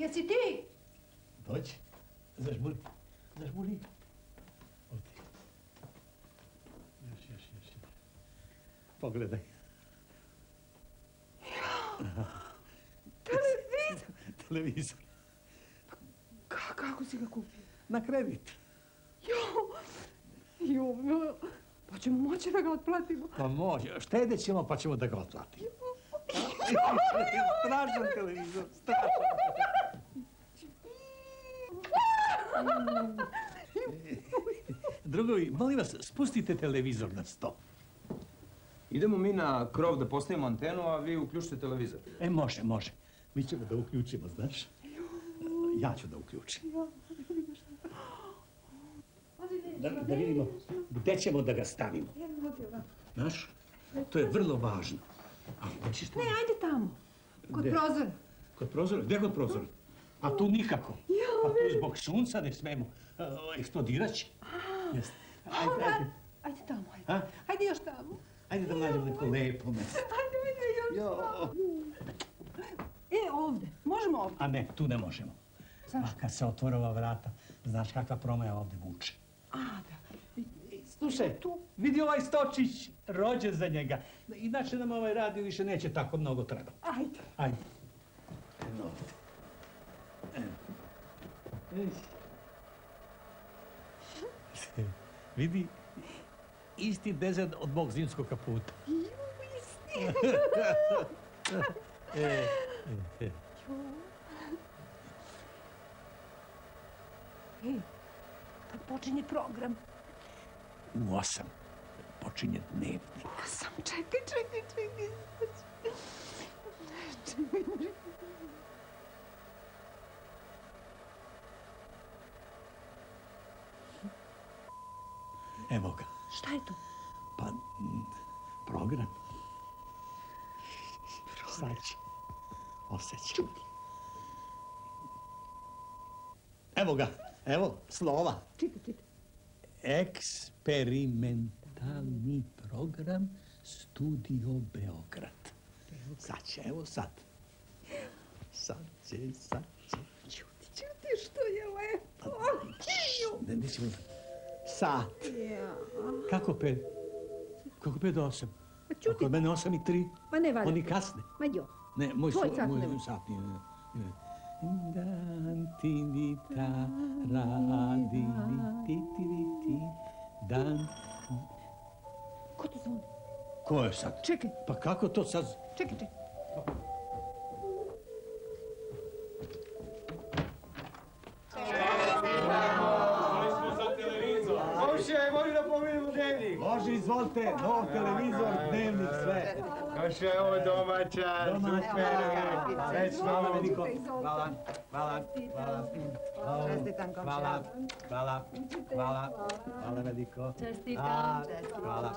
Jesi ti? Dođi. Zažmuri. Zažmuri. Ovdje. Još. Pogledaj. Televizor. Televizor. Kako si ga kupio? Na kredit. Jo, pa ćemo moći da ga otplatimo. Pa može. Štedit ćemo pa ćemo da ga otplatimo. Strašan televizor, strašan. Drugovi, molim vas, spustite televizor na sto. Idemo mi na krov da postavimo antenu, a vi uključite televizor. Može. Mi ćemo da uključimo, znaš. Ja ću da uključim. Da vidimo gdje ćemo da ga stavimo. Znaš, to je vrlo važno. Ne, ajde tamo. Kod prozora. Kod prozora? Gdje kod prozora? A tu nikako. Pa tu zbog sunca ne smemo. Eksplodirat će. Ajde tamo, ajde. Ajde još tamo. Ajde da nađemo neko lepo mjesto. Ajde još tamo. Ovdje. Možemo ovdje? A ne, tu ne možemo. Zašto? Kad se otvore ova vrata, znaš kakva promaja ovdje vuče. Da. Slušaj, vidi ovaj stočić, rođen za njega. Inače nam ovaj radio više neće tako mnogo treba. Ajde. Evo ovdje. Vidi, isti dezert od mog zimskog kaputa. Isti. Kad počinje program? U 8 počinje dnevnik. 8, čekaj. Evo ga. Šta je to? Pa, program. Sad će. Osjećam. Čuti. Evo ga. Evo, slova. Čitaj. Eksperimentalni program Studio Beograd. Sad će, evo sad. Sad će. Čuti, što je lepo. Ne ćemo... Sat. Kako 5? Kako 5 do 8? Kod mene 8 i 3. Ma ne valja. Oni kasne. Ma jo. Ne, moj sat nije. Dan ti vita radi ti dan. Ko to zvoni? Ko je sad? Čekaj. Pa kako to sad? Čekaj. Može, izvolite, nov televizor, dnevnik, sve. Koše, ovo domaća, super. Hvala, Veliko. Hvala. Čestitam, komšija. Hvala, Veliko. Čestitam. Hvala.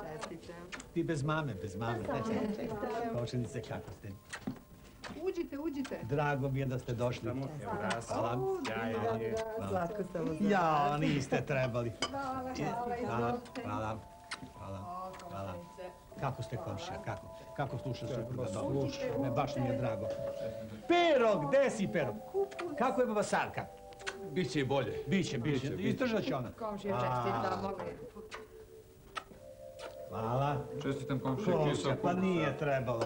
Ti bez mame. Komšinice, kako ste? Uđite. Drago mi je da ste došli. Hvala. Slatko ste ovo. Ja, niste trebali. Hvala. Hvala. Kako ste, komšija, kako sluša supruga? Me baš mi je drago. Pero, gde si, Pero? Kako je baba Sarka? Biće i bolje. Biće. Izdržat će ona. Komšija, čestitamo. Hvala. Čestitam komšija. Komšija, pa nije trebalo.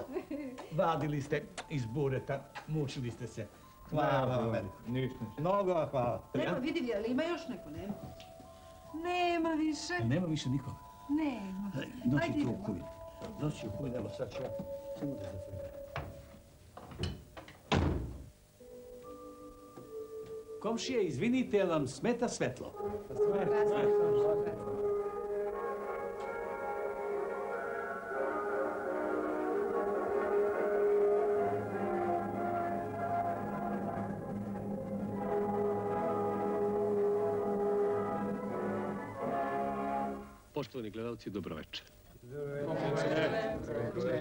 Vadili ste iz bureta, mučili ste se. Hvala vam. Ništa. Mnogo hvala. Nema, vidi, ali ima još neko, nema? Nema više. Nema više nikoga. Nema. Noći tu u kuću. Noći u kuću, evo sad ću ja. Samo da zatvorim. Komšije, izvinite, jel vam smeta svetlo? Poštovani gledalci, dobroveče.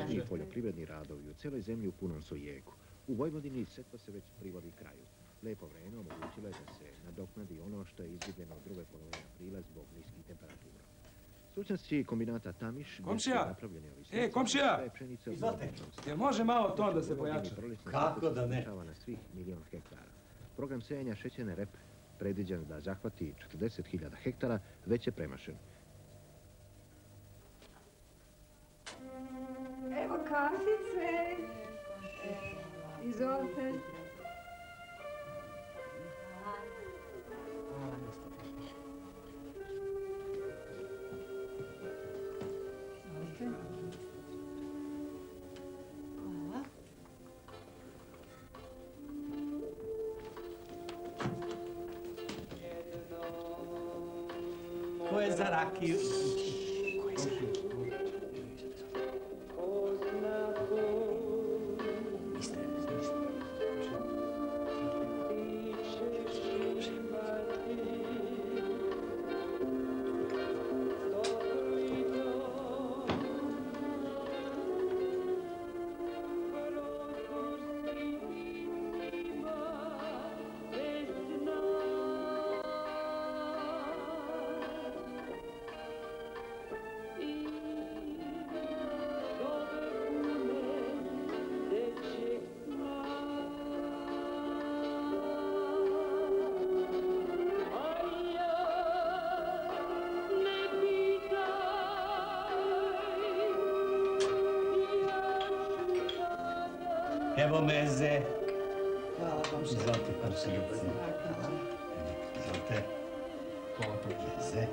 I poljoprivredni radovi u cijeloj zemlji u punom su jeku. U Vojvodini setva se već privodi kraju. Lepo vreme omogućilo je da se nadoknadi ono što je izgubljeno od druge polovine aprila zbog niskih temperatura. Stručnjaci kombinata Tamiš... Komšija! Komšija! Izvolite! Jel može malo to da se pojača? Kako da ne? Na svih 1.000.000 hektara. program sejanja šećerne repe, predviđen da zahvati 40.000 hektara, već je premašen. Evo kafice. Izvolite. Ko je za rakiju? Evo meze. Hvala vam što. Izvolite, paršilice. Izvolite. Meze.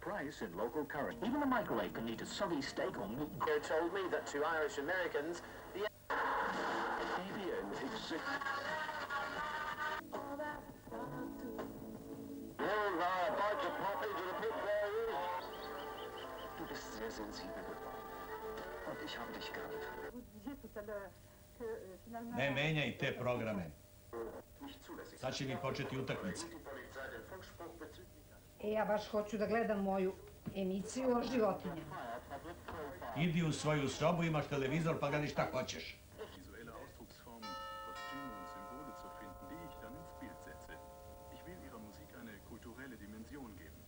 Price in local currency. Even the microwave can eat a soggy steak or meat. They told me that to Irish Americans, the ABN exists. Well, a bunch of puppies in a pit there is. Du bist sehr sensibel geworden. Und ich habe dich gern. Ne menjaj te programe. Sad će mi početi utakmice. Ja baš hoću da gledam moju emisiju o životinjama. Idi u svoju sobu, imaš televizor pa gledaš šta hoćeš. Visuelle Ausdrucksformen, Kostüme und Symbole zu finden, die ich dann ins Bild setze. Ich will ihrer Musik eine kulturelle Dimension geben.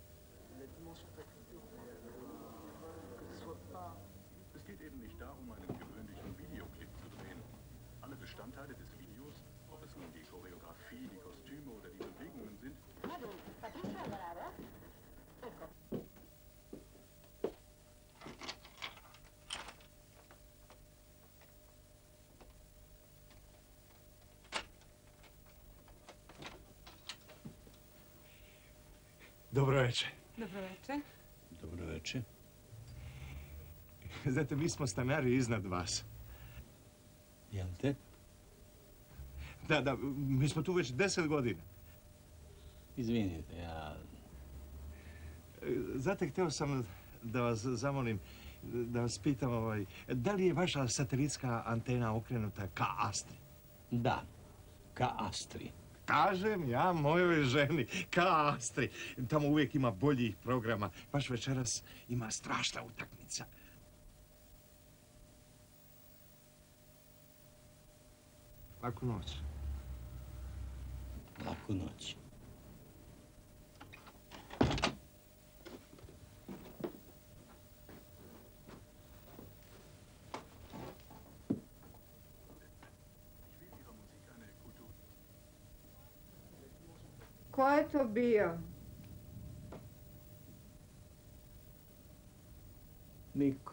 Es geht eben nicht darum, einen gewöhnlichen Videoclip zu drehen. Alle Bestandteile des Videos, ob es nun die Choreografie, die Kostüme oder die Bewegungen sind, Dobro večer. Dobro večer. Dobro večer. Znate, mi smo stanari iznad vas. Jel te? Da, mi smo tu već 10 godina. Izvinite, ja... Znate, htio sam da vas zamolim, da vas pitam, da li je vaša satelitska antena okrenuta ka Astri? Da, ka Astri. Kažem ja mojoj ženi, ka Astri. Tamo uvijek ima boljih programa. Baš večeras ima strašna utakmica. Laku noć. Laku noć. Ko je to bio? Niko.